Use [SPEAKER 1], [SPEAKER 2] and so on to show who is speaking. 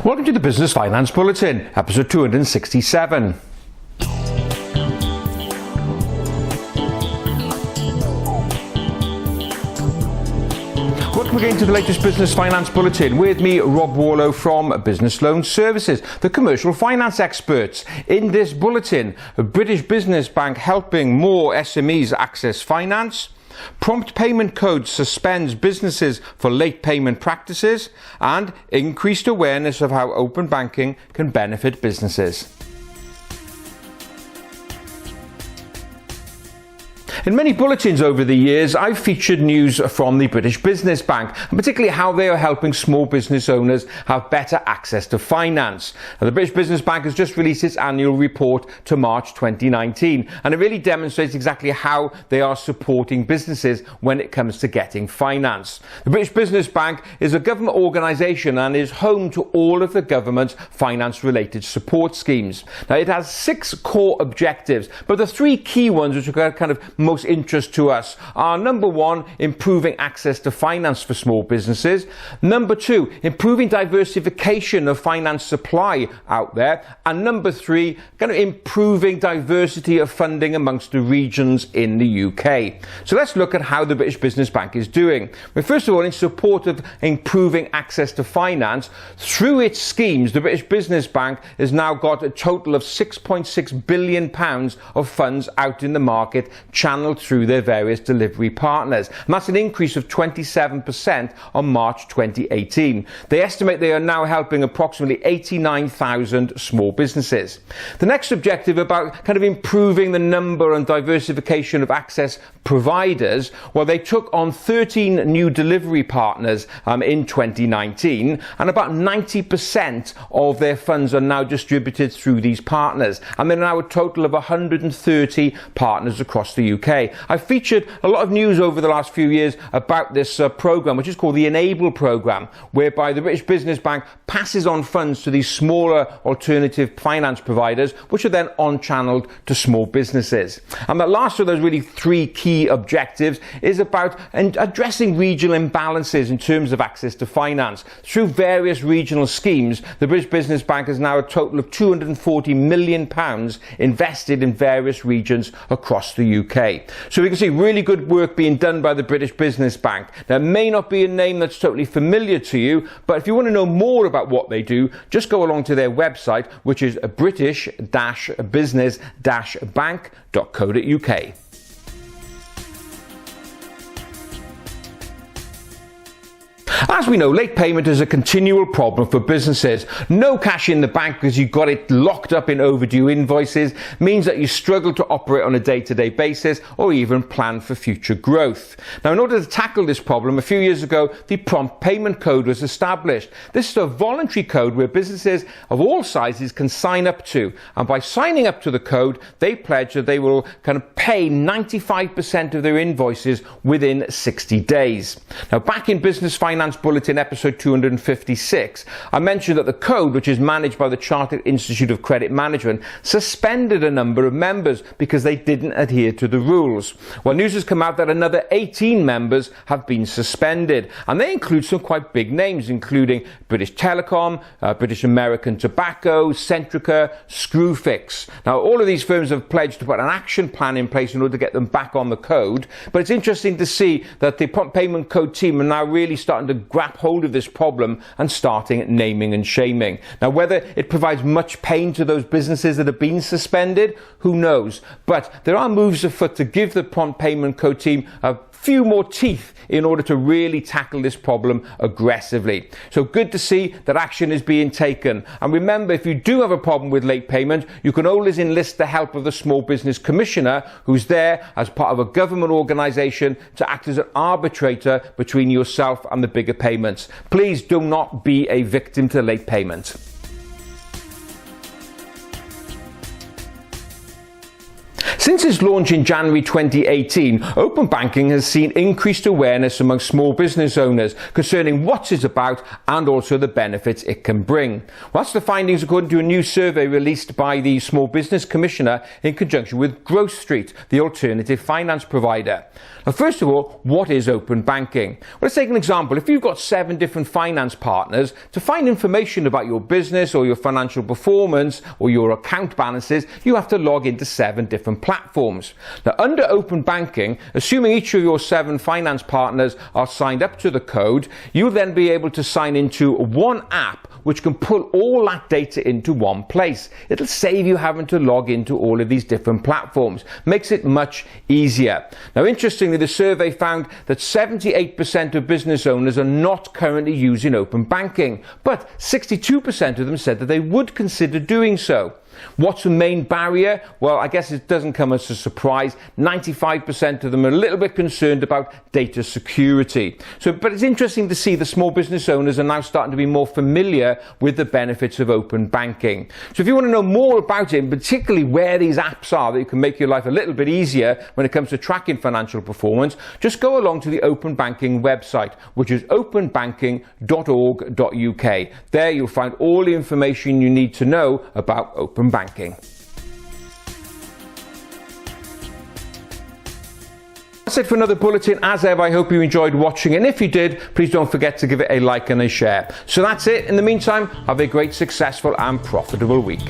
[SPEAKER 1] Welcome to the Business Finance Bulletin, episode 267. Welcome again to the latest Business Finance Bulletin. With me, Rob Warlow from Business Loan Services, the commercial finance experts. In this bulletin, a British business bank helping more SMEs access finance. Prompt payment code suspends businesses for late payment practices, and increased awareness of how open banking can benefit businesses. In many bulletins over the years, I've featured news from the British Business Bank, and particularly how they are helping small business owners have better access to finance. Now, the British Business Bank has just released its annual report to March 2019, and it really demonstrates exactly how they are supporting businesses when it comes to getting finance. The British Business Bank is a government organisation and is home to all of the government's finance-related support schemes. Now, it has 6 core objectives, but the 3 key ones which are kind of most interest to us are: number 1, improving access to finance for small businesses; number 2, improving diversification of finance supply out there; and number 3, kind of improving diversity of funding amongst the regions in the UK. So let's look at how the British Business Bank is doing. Well, first of all, in support of improving access to finance through its schemes, the British Business Bank has now got a total of £6.6 billion of funds out in the market channeled through their various delivery partners. And that's an increase of 27% on March 2018. They estimate they are now helping approximately 89,000 small businesses. The next objective about kind of improving the number and diversification of access providers, well, they took on 13 new delivery partners in 2019, and about 90% of their funds are now distributed through these partners, and there are now a total of 130 partners across the UK. I've featured a lot of news over the last few years about this program, which is called the Enable program, whereby the British Business Bank passes on funds to these smaller alternative finance providers, which are then on-channeled to small businesses. And the last of those really 3 key objectives is about addressing regional imbalances in terms of access to finance. Through various regional schemes, the British Business Bank has now a total of £240 million invested in various regions across the UK. So we can see really good work being done by the British Business Bank. Now, it may not be a name that's totally familiar to you, but if you want to know more about what they do, just go along to their website, which is british-business-bank.co.uk. As we know, late payment is a continual problem for businesses. No cash in the bank because you've got it locked up in overdue invoices means that you struggle to operate on a day-to-day basis or even plan for future growth. Now, in order to tackle this problem, a few years ago, the prompt payment code was established. This is a voluntary code where businesses of all sizes can sign up to, and by signing up to the code, they pledge that they will kind of pay 95% of their invoices within 60 days. Now, back in Business Finance Bulletin episode 256, I mentioned that the code, which is managed by the Chartered Institute of Credit Management, suspended a number of members because they didn't adhere to the rules. Well, news has come out that another 18 members have been suspended, and they include some quite big names, including British Telecom, British American Tobacco, Centrica, Screwfix. Now, all of these firms have pledged to put an action plan in place in order to get them back on the code, but it's interesting to see that the prompt payment code team are now really starting to grab hold of this problem and starting naming and shaming. Now, whether it provides much pain to those businesses that have been suspended, who knows? But there are moves afoot to give the prompt payment code team a few more teeth in order to really tackle this problem aggressively. So good to see that action is being taken. And remember, if you do have a problem with late payment, you can always enlist the help of the Small Business Commissioner, who's there as part of a government organisation to act as an arbitrator between yourself and the bigger payments. Please do not be a victim to late payment. Since its launch in January 2018, open banking has seen increased awareness among small business owners concerning what it's about and also the benefits it can bring. Well, that's the findings according to a new survey released by the Small Business Commissioner in conjunction with Growth Street, the alternative finance provider. Now, first of all, what is open banking? Well, let's take an example. If you've got 7 different finance partners, to find information about your business or your financial performance or your account balances, you have to log into 7 different platforms. Now, under open banking, assuming each of your 7 finance partners are signed up to the code, you'll then be able to sign into one app which can pull all that data into one place. It'll save you having to log into all of these different platforms. Makes it much easier. Now, interestingly, the survey found that 78% of business owners are not currently using open banking, but 62% of them said that they would consider doing so. What's the main barrier? Well, I guess it doesn't come as a surprise. 95% of them are a little bit concerned about data security. But it's interesting to see the small business owners are now starting to be more familiar with the benefits of open banking. So if you want to know more about it, and particularly where these apps are that you can make your life a little bit easier when it comes to tracking financial performance, just go along to the open banking website, which is openbanking.org.uk. There you'll find all the information you need to know about open banking. That's it for another bulletin. As ever, I hope you enjoyed watching, and if you did, please don't forget to give it a like and a share. So that's it. In the meantime, have a great, successful and profitable week.